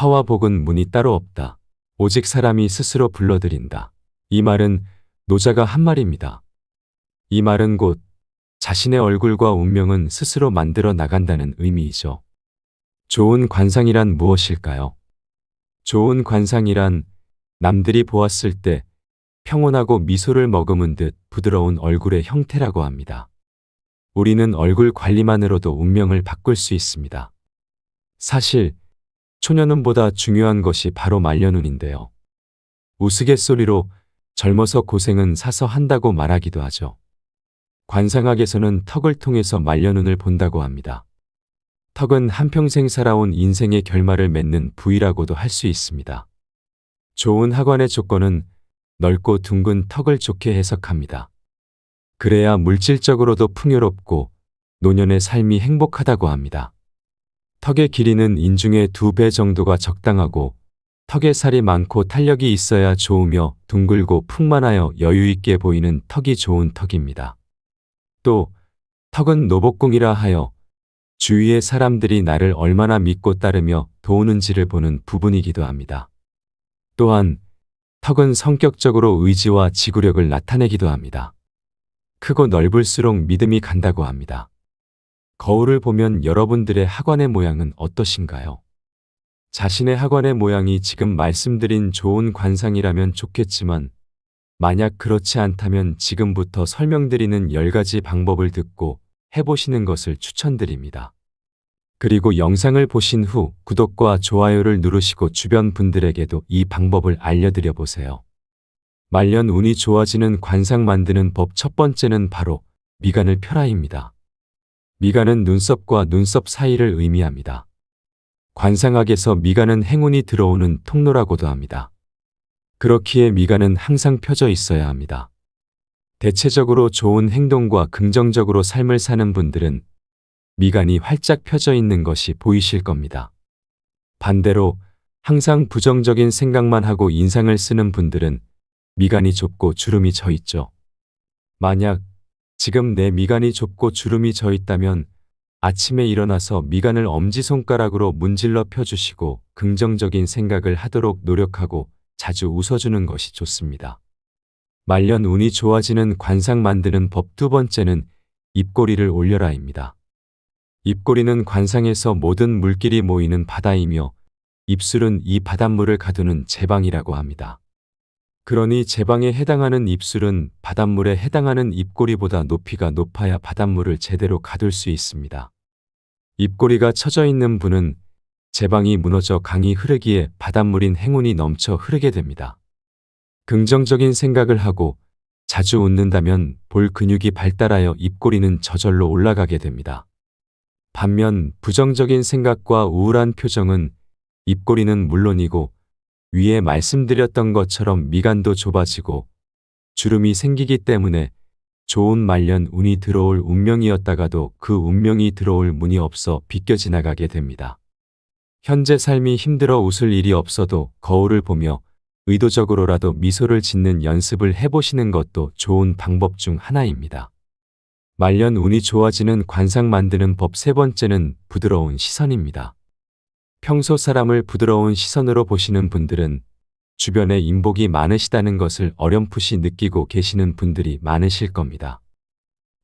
화와 복은 문이 따로 없다. 오직 사람이 스스로 불러들인다. 이 말은 노자가 한 말입니다. 이 말은 곧 자신의 얼굴과 운명은 스스로 만들어 나간다는 의미이죠. 좋은 관상이란 무엇일까요? 좋은 관상이란 남들이 보았을 때 평온하고 미소를 머금은 듯 부드러운 얼굴의 형태라고 합니다. 우리는 얼굴 관리만으로도 운명을 바꿀 수 있습니다. 사실 초년운보다 중요한 것이 바로 말년운인데요. 우스갯소리로 젊어서 고생은 사서 한다고 말하기도 하죠. 관상학에서는 턱을 통해서 말년운을 본다고 합니다. 턱은 한평생 살아온 인생의 결말을 맺는 부위라고도 할 수 있습니다. 좋은 하관의 조건은 넓고 둥근 턱을 좋게 해석합니다. 그래야 물질적으로도 풍요롭고 노년의 삶이 행복하다고 합니다. 턱의 길이는 인중의 2배 정도가 적당하고 턱에 살이 많고 탄력이 있어야 좋으며 둥글고 풍만하여 여유있게 보이는 턱이 좋은 턱입니다. 또 턱은 노복궁이라 하여 주위의 사람들이 나를 얼마나 믿고 따르며 도우는지를 보는 부분이기도 합니다. 또한 턱은 성격적으로 의지와 지구력을 나타내기도 합니다. 크고 넓을수록 믿음이 간다고 합니다. 거울을 보면 여러분들의 하관의 모양은 어떠신가요? 자신의 하관의 모양이 지금 말씀드린 좋은 관상이라면 좋겠지만 만약 그렇지 않다면 지금부터 설명드리는 10가지 방법을 듣고 해보시는 것을 추천드립니다. 그리고 영상을 보신 후 구독과 좋아요를 누르시고 주변 분들에게도 이 방법을 알려드려 보세요. 말년 운이 좋아지는 관상 만드는 법 첫 번째는 바로 미간을 펴라입니다. 미간은 눈썹과 눈썹 사이를 의미합니다. 관상학에서 미간은 행운이 들어오는 통로라고도 합니다. 그렇기에 미간은 항상 펴져 있어야 합니다. 대체적으로 좋은 행동과 긍정적으로 삶을 사는 분들은 미간이 활짝 펴져 있는 것이 보이실 겁니다. 반대로 항상 부정적인 생각만 하고 인상을 쓰는 분들은 미간이 좁고 주름이 져 있죠. 만약 지금 내 미간이 좁고 주름이 져 있다면 아침에 일어나서 미간을 엄지손가락으로 문질러 펴주시고 긍정적인 생각을 하도록 노력하고 자주 웃어주는 것이 좋습니다. 말년 운이 좋아지는 관상 만드는 법 두 번째는 입꼬리를 올려라입니다. 입꼬리는 관상에서 모든 물길이 모이는 바다이며 입술은 이 바닷물을 가두는 제방이라고 합니다. 그러니 제방에 해당하는 입술은 바닷물에 해당하는 입꼬리보다 높이가 높아야 바닷물을 제대로 가둘 수 있습니다. 입꼬리가 처져 있는 분은 제방이 무너져 강이 흐르기에 바닷물인 행운이 넘쳐 흐르게 됩니다. 긍정적인 생각을 하고 자주 웃는다면 볼 근육이 발달하여 입꼬리는 저절로 올라가게 됩니다. 반면 부정적인 생각과 우울한 표정은 입꼬리는 물론이고 위에 말씀드렸던 것처럼 미간도 좁아지고 주름이 생기기 때문에 좋은 말년 운이 들어올 운명이었다가도 그 운명이 들어올 문이 없어 비껴 지나가게 됩니다. 현재 삶이 힘들어 웃을 일이 없어도 거울을 보며 의도적으로라도 미소를 짓는 연습을 해보시는 것도 좋은 방법 중 하나입니다. 말년 운이 좋아지는 관상 만드는 법 세 번째는 부드러운 시선입니다. 평소 사람을 부드러운 시선으로 보시는 분들은 주변에 인복이 많으시다는 것을 어렴풋이 느끼고 계시는 분들이 많으실 겁니다.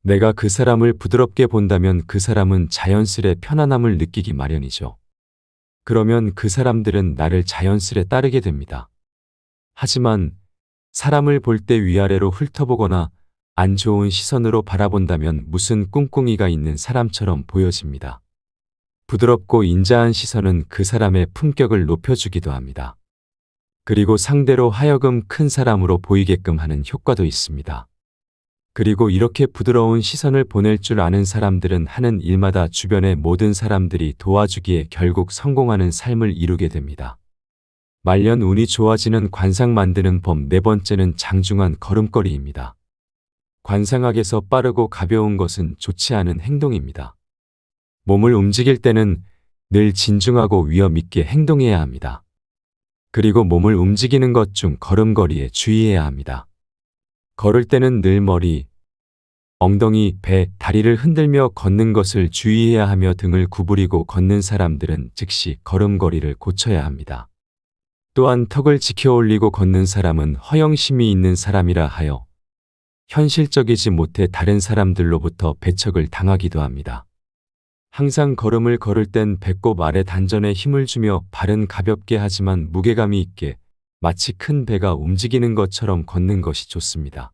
내가 그 사람을 부드럽게 본다면 그 사람은 자연스레 편안함을 느끼기 마련이죠. 그러면 그 사람들은 나를 자연스레 따르게 됩니다. 하지만 사람을 볼 때 위아래로 훑어보거나 안 좋은 시선으로 바라본다면 무슨 꿍꿍이가 있는 사람처럼 보여집니다. 부드럽고 인자한 시선은 그 사람의 품격을 높여주기도 합니다. 그리고 상대로 하여금 큰 사람으로 보이게끔 하는 효과도 있습니다. 그리고 이렇게 부드러운 시선을 보낼 줄 아는 사람들은 하는 일마다 주변의 모든 사람들이 도와주기에 결국 성공하는 삶을 이루게 됩니다. 말년 운이 좋아지는 관상 만드는 법 네 번째는 장중한 걸음걸이입니다. 관상학에서 빠르고 가벼운 것은 좋지 않은 행동입니다. 몸을 움직일 때는 늘 진중하고 위험 있게 행동해야 합니다. 그리고 몸을 움직이는 것 중 걸음걸이에 주의해야 합니다. 걸을 때는 늘 머리, 엉덩이, 배, 다리를 흔들며 걷는 것을 주의해야 하며 등을 구부리고 걷는 사람들은 즉시 걸음걸이를 고쳐야 합니다. 또한 턱을 지켜 올리고 걷는 사람은 허영심이 있는 사람이라 하여 현실적이지 못해 다른 사람들로부터 배척을 당하기도 합니다. 항상 걸음을 걸을 땐 배꼽 아래 단전에 힘을 주며 발은 가볍게 하지만 무게감이 있게 마치 큰 배가 움직이는 것처럼 걷는 것이 좋습니다.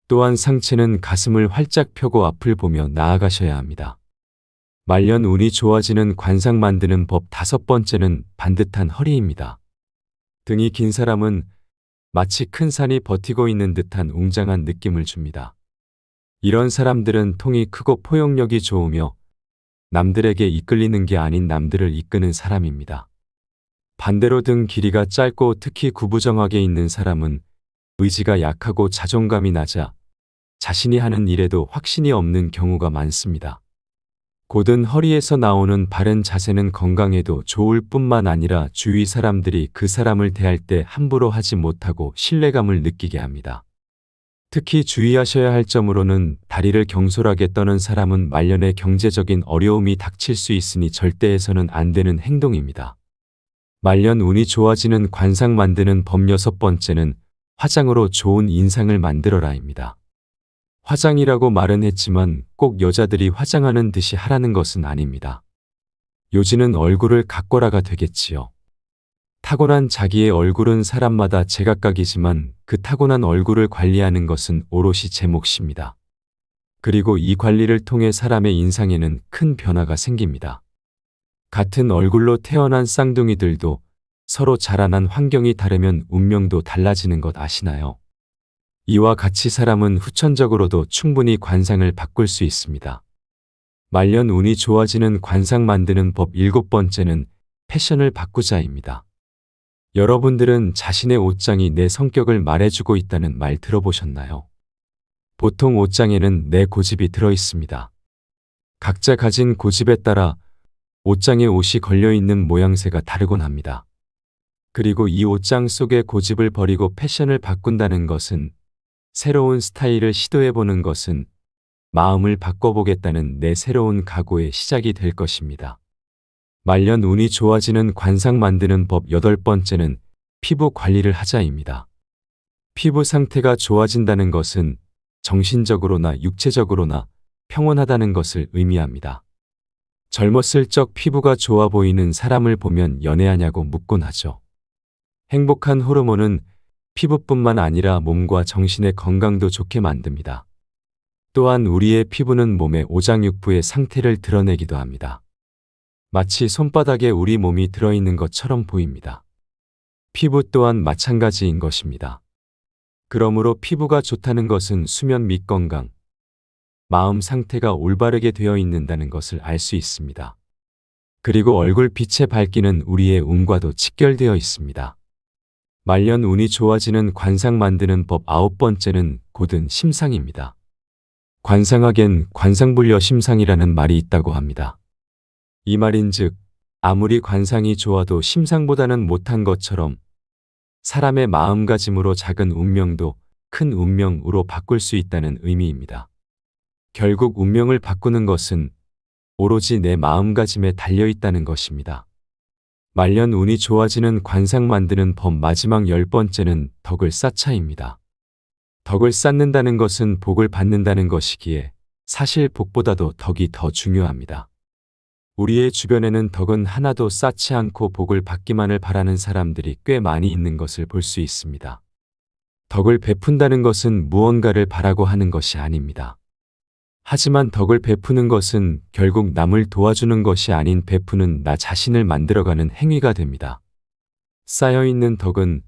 또한 상체는 가슴을 활짝 펴고 앞을 보며 나아가셔야 합니다. 말년 운이 좋아지는 관상 만드는 법 5번째는 반듯한 허리입니다. 등이 긴 사람은 마치 큰 산이 버티고 있는 듯한 웅장한 느낌을 줍니다. 이런 사람들은 통이 크고 포용력이 좋으며 남들에게 이끌리는 게 아닌 남들을 이끄는 사람입니다. 반대로 등 길이가 짧고 특히 구부정하게 있는 사람은 의지가 약하고 자존감이 낮아 자신이 하는 일에도 확신이 없는 경우가 많습니다. 곧은 허리에서 나오는 바른 자세는 건강에도 좋을 뿐만 아니라 주위 사람들이 그 사람을 대할 때 함부로 하지 못하고 신뢰감을 느끼게 합니다. 특히 주의하셔야 할 점으로는 다리를 경솔하게 떠는 사람은 말년에 경제적인 어려움이 닥칠 수 있으니 절대 해서는 안 되는 행동입니다. 말년 운이 좋아지는 관상 만드는 법 6번째는 화장으로 좋은 인상을 만들어라입니다. 화장이라고 말은 했지만 꼭 여자들이 화장하는 듯이 하라는 것은 아닙니다. 요지는 얼굴을 가꿔라가 되겠지요. 타고난 자기의 얼굴은 사람마다 제각각이지만 그 타고난 얼굴을 관리하는 것은 오롯이 제 몫입니다. 그리고 이 관리를 통해 사람의 인상에는 큰 변화가 생깁니다. 같은 얼굴로 태어난 쌍둥이들도 서로 자라난 환경이 다르면 운명도 달라지는 것 아시나요? 이와 같이 사람은 후천적으로도 충분히 관상을 바꿀 수 있습니다. 말년 운이 좋아지는 관상 만드는 법 7번째는 패션을 바꾸자입니다. 여러분들은 자신의 옷장이 내 성격을 말해주고 있다는 말 들어보셨나요? 보통 옷장에는 내 고집이 들어 있습니다. 각자 가진 고집에 따라 옷장에 옷이 걸려있는 모양새가 다르곤 합니다. 그리고 이 옷장 속의 고집을 버리고 패션을 바꾼다는 것은 새로운 스타일을 시도해보는 것은 마음을 바꿔보겠다는 내 새로운 각오의 시작이 될 것입니다. 말년 운이 좋아지는 관상 만드는 법 8번째는 피부 관리를 하자입니다. 피부 상태가 좋아진다는 것은 정신적으로나 육체적으로나 평온하다는 것을 의미합니다. 젊었을 적 피부가 좋아 보이는 사람을 보면 연애하냐고 묻곤 하죠. 행복한 호르몬은 피부뿐만 아니라 몸과 정신의 건강도 좋게 만듭니다. 또한 우리의 피부는 몸의 오장육부의 상태를 드러내기도 합니다. 마치 손바닥에 우리 몸이 들어있는 것처럼 보입니다. 피부 또한 마찬가지인 것입니다. 그러므로 피부가 좋다는 것은 수면 및 건강, 마음 상태가 올바르게 되어 있는다는 것을 알 수 있습니다. 그리고 얼굴 빛의 밝기는 우리의 운과도 직결되어 있습니다. 말년 운이 좋아지는 관상 만드는 법 9번째는 곧은 심상입니다. 관상학엔 관상불려 심상이라는 말이 있다고 합니다. 이 말인즉 아무리 관상이 좋아도 심상보다는 못한 것처럼 사람의 마음가짐으로 작은 운명도 큰 운명으로 바꿀 수 있다는 의미입니다. 결국 운명을 바꾸는 것은 오로지 내 마음가짐에 달려있다는 것입니다. 말년 운이 좋아지는 관상 만드는 법 마지막 10번째는 덕을 쌓자입니다. 덕을 쌓는다는 것은 복을 받는다는 것이기에 사실 복보다도 덕이 더 중요합니다. 우리의 주변에는 덕은 하나도 쌓지 않고 복을 받기만을 바라는 사람들이 꽤 많이 있는 것을 볼 수 있습니다. 덕을 베푼다는 것은 무언가를 바라고 하는 것이 아닙니다. 하지만 덕을 베푸는 것은 결국 남을 도와주는 것이 아닌 베푸는 나 자신을 만들어가는 행위가 됩니다. 쌓여있는 덕은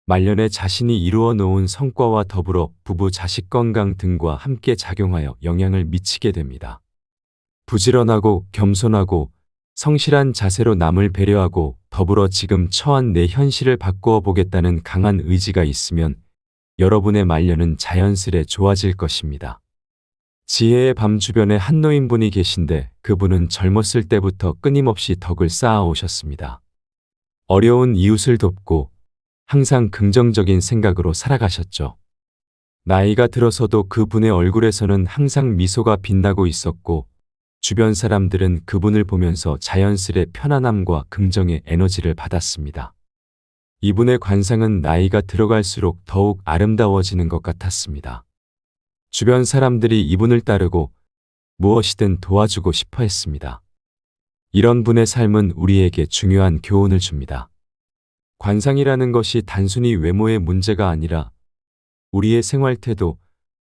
말년에 자신이 이루어 놓은 성과와 더불어 부부 자식 건강 등과 함께 작용하여 영향을 미치게 됩니다. 부지런하고 겸손하고 성실한 자세로 남을 배려하고 더불어 지금 처한 내 현실을 바꾸어 보겠다는 강한 의지가 있으면 여러분의 말년은 자연스레 좋아질 것입니다. 지혜의 밤 주변에 한 노인분이 계신데 그분은 젊었을 때부터 끊임없이 덕을 쌓아 오셨습니다. 어려운 이웃을 돕고 항상 긍정적인 생각으로 살아가셨죠. 나이가 들어서도 그분의 얼굴에서는 항상 미소가 빛나고 있었고 주변 사람들은 그분을 보면서 자연스레 편안함과 긍정의 에너지를 받았습니다. 이분의 관상은 나이가 들어갈수록 더욱 아름다워지는 것 같았습니다. 주변 사람들이 이분을 따르고 무엇이든 도와주고 싶어 했습니다. 이런 분의 삶은 우리에게 중요한 교훈을 줍니다. 관상이라는 것이 단순히 외모의 문제가 아니라 우리의 생활 태도,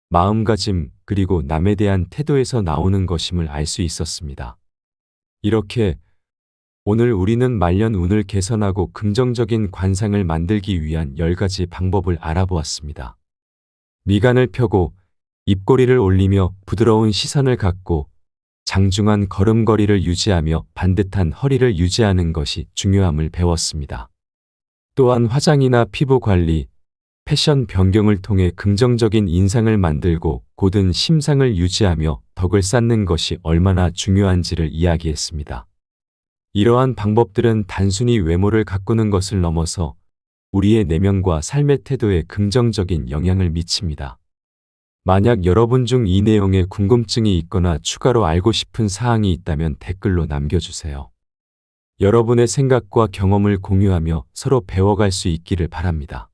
마음가짐, 그리고 남에 대한 태도에서 나오는 것임을 알 수 있었습니다. 이렇게 오늘 우리는 말년 운을 개선하고 긍정적인 관상을 만들기 위한 10가지 방법을 알아보았습니다. 미간을 펴고 입꼬리를 올리며 부드러운 시선을 갖고 장중한 걸음걸이를 유지하며 반듯한 허리를 유지하는 것이 중요함을 배웠습니다. 또한 화장이나 피부 관리, 패션 변경을 통해 긍정적인 인상을 만들고 고든 심상을 유지하며 덕을 쌓는 것이 얼마나 중요한지를 이야기했습니다. 이러한 방법들은 단순히 외모를 가꾸는 것을 넘어서 우리의 내면과 삶의 태도에 긍정적인 영향을 미칩니다. 만약 여러분 중 이 내용에 궁금증이 있거나 추가로 알고 싶은 사항이 있다면 댓글로 남겨주세요. 여러분의 생각과 경험을 공유하며 서로 배워갈 수 있기를 바랍니다.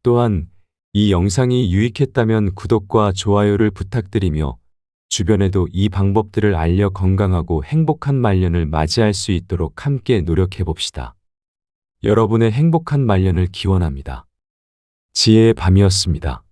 또한 이 영상이 유익했다면 구독과 좋아요를 부탁드리며 주변에도 이 방법들을 알려 건강하고 행복한 말년을 맞이할 수 있도록 함께 노력해 봅시다. 여러분의 행복한 말년을 기원합니다. 지혜의 밤이었습니다.